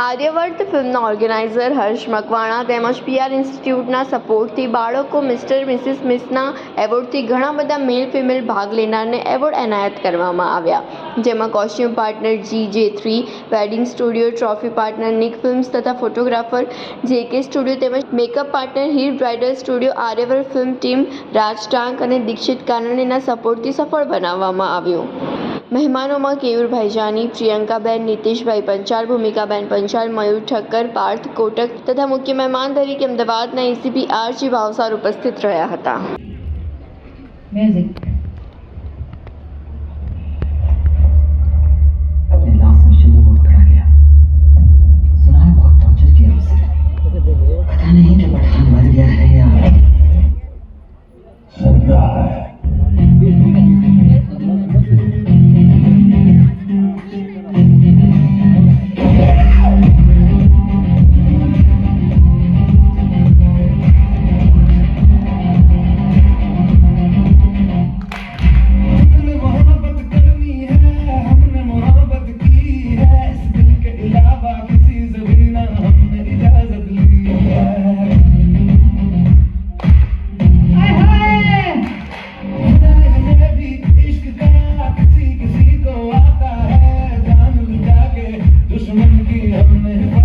આર્યવર્ત ફિલ્મના ઓર્ગેનાઇઝર હર્ષ મકવાણા તેમજ PR ઇન્સ્ટિટ્યૂટના સપોર્ટથી બાળકો મિસ્ટર મિસિસ મિસના એવોર્ડથી ઘણા બધા મેલ ફિમેલ ભાગ લેનારને એવોર્ડ એનાયત કરવામાં આવ્યા, જેમાં costume partner GJ3 wedding studio, trophy partner Nick films તથા ફોટોગ્રાફર JK સ્ટુડિયો તેમજ makeup partner Heer bridal studio Aryavart film team Raj Tank અને દીક્ષિત કાનણીના સપોર્ટથી સફળ બનાવવામાં આવ્યું। મહેમાનોમાં કેયુરભાઈ જાની, પ્રિયંકાબેન, નીતિશભાઈ પંચાલ, ભૂમિકાબેન પંચાલ, મયુર ઠક્કર, પાર્થ કોટક તથા મુખ્ય મહેમાન તરીકે અમદાવાદના ACP RG ભાવસાર ઉપસ્થિત રહ્યા હતા। दुश्मन की हमने